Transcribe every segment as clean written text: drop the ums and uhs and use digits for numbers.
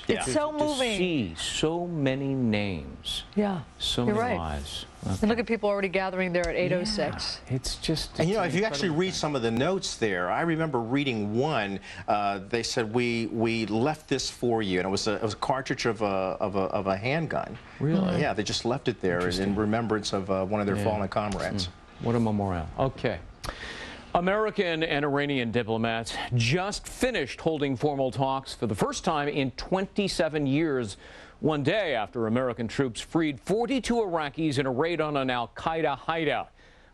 It's so moving. To see so many names. Yeah. So You're many right. lives. And look at people already gathering there at 8:06. Yeah, it's just. And you know, it's if an you actually incredible read thing. some of the notes there, I remember reading one. They said we left this for you, and it was a cartridge of a handgun. Really? Yeah, they just left it there in remembrance of one of their fallen comrades. What a memorial. Okay. American and Iranian diplomats just finished holding formal talks for the first time in 27 years, one day after American troops freed 42 Iraqis in a raid on an al-Qaeda hideout.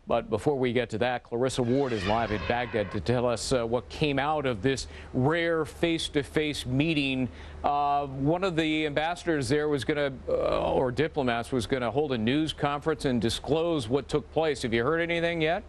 But before we get to that, Clarissa Ward is live at Baghdad to tell us what came out of this rare face-to-face meeting. One of the ambassadors there was going to, or diplomats, was going to hold a news conference and disclose what took place. Have you heard anything yet?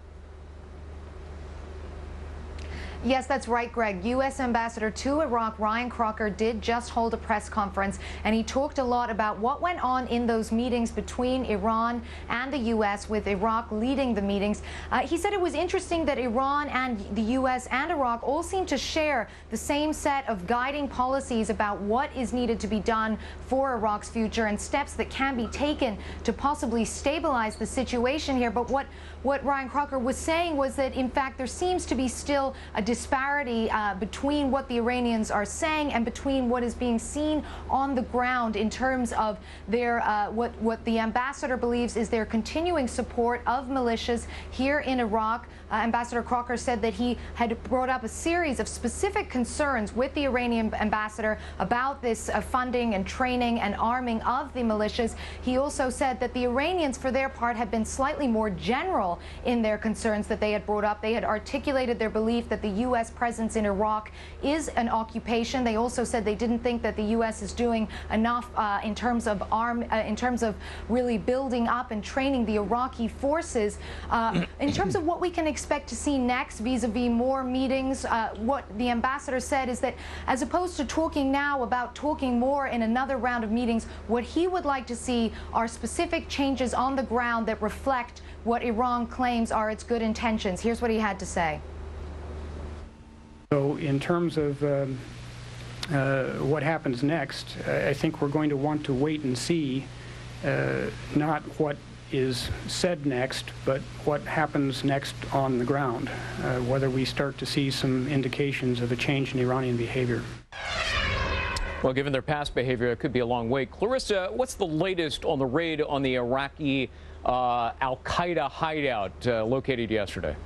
Yes, that's right, Greg. U.S. Ambassador to Iraq, Ryan Crocker, did just hold a press conference, and he talked a lot about what went on in those meetings between Iran and the U.S., with Iraq leading the meetings. He said it was interesting that Iran and the U.S. and Iraq all seem to share the same set of guiding policies about what is needed to be done for Iraq's future and steps that can be taken to possibly stabilize the situation here. But what Ryan Crocker was saying was that, in fact, there seems to be still a disparity between what the Iranians are saying and between what is being seen on the ground in terms of their what the ambassador believes is their continuing support of militias here in Iraq. Ambassador Crocker said that he had brought up a series of specific concerns with the Iranian ambassador about this funding and training and arming of the militias. He also said that the Iranians, for their part, had been slightly more general in their concerns that they had brought up. They had articulated their belief that the U.S. presence in Iraq is an occupation. They also said they didn't think that the U.S. is doing enough in terms of really building up and training the Iraqi forces. In terms of what we can expect to see next vis-a-vis more meetings, what the ambassador said is that, as opposed to talking now about talking more in another round of meetings, what he would like to see are specific changes on the ground that reflect what Iran claims are its good intentions. Here's what he had to say. So in terms of what happens next, I think we're going to want to wait and see not what is said next, but what happens next on the ground, whether we start to see some indications of a change in Iranian behavior. Well, given their past behavior, it could be a long wait. Clarissa, what's the latest on the raid on the Iraqi al-Qaeda hideout located yesterday?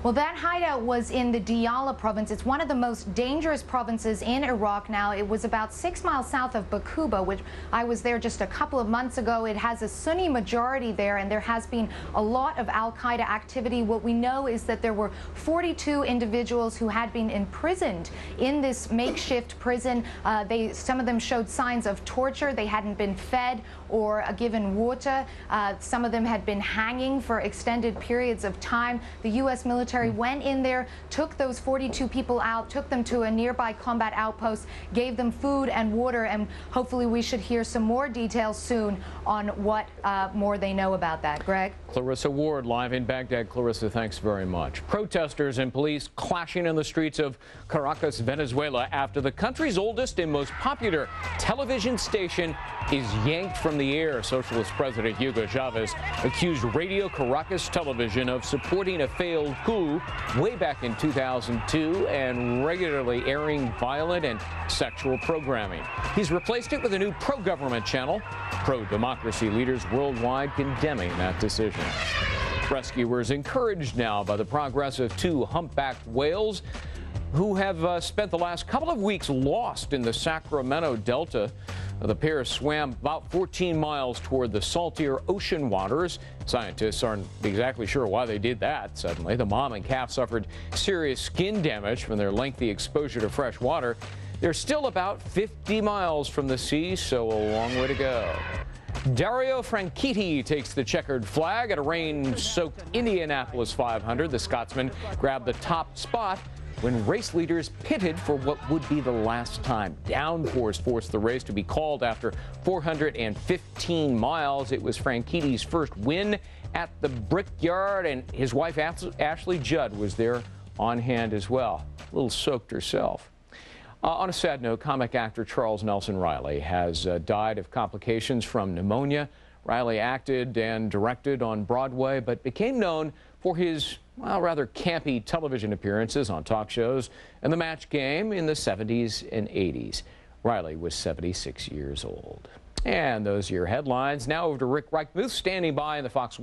Well, that hideout was in the Diyala province. It's one of the most dangerous provinces in Iraq now. It was about 6 miles south of Baquba, which I was there just a couple of months ago. It has a Sunni majority there, and there has been a lot of al-Qaeda activity. What we know is that there were 42 individuals who had been imprisoned in this makeshift prison. Some of them showed signs of torture. They hadn't been fed or given water. Some of them had been hanging for extended periods of time. The U.S. military went in there, took those 42 people out, took them to a nearby combat outpost, gave them food and water, and hopefully we should hear some more details soon on what more they know about that. Greg? Clarissa Ward, live in Baghdad. Clarissa, thanks very much. Protesters and police clashing in the streets of Caracas, Venezuela, after the country's oldest and most popular television station is yanked from the air. Socialist President Hugo Chavez accused Radio Caracas Television of supporting a failed coup way back in 2002 and regularly airing violent and sexual programming. He's replaced it with a new pro-government channel. Pro-democracy leaders worldwide condemning that decision. Rescuers encouraged now by the progress of two humpbacked whales who have spent the last couple of weeks lost in the Sacramento Delta. The pair swam about 14 miles toward the saltier ocean waters. Scientists aren't exactly sure why they did that suddenly. The mom and calf suffered serious skin damage from their lengthy exposure to fresh water. They're still about 50 miles from the sea, so a long way to go. Dario Franchitti takes the checkered flag at a rain-soaked Indianapolis 500. The Scotsman grabbed the top spot when race leaders pitted for what would be the last time. Downpours forced the race to be called after 415 miles. It was Franchitti's first win at the Brickyard, and his wife Ashley Judd was there on hand as well. A little soaked herself. On a sad note, comic actor Charles Nelson Reilly has died of complications from pneumonia. Reilly acted and directed on Broadway, but became known for his, well, rather campy television appearances on talk shows and The Match Game in the 70s and 80s. Reilly was 76 years old. And those are your headlines. Now over to Rick Reichmuth, standing by in the Fox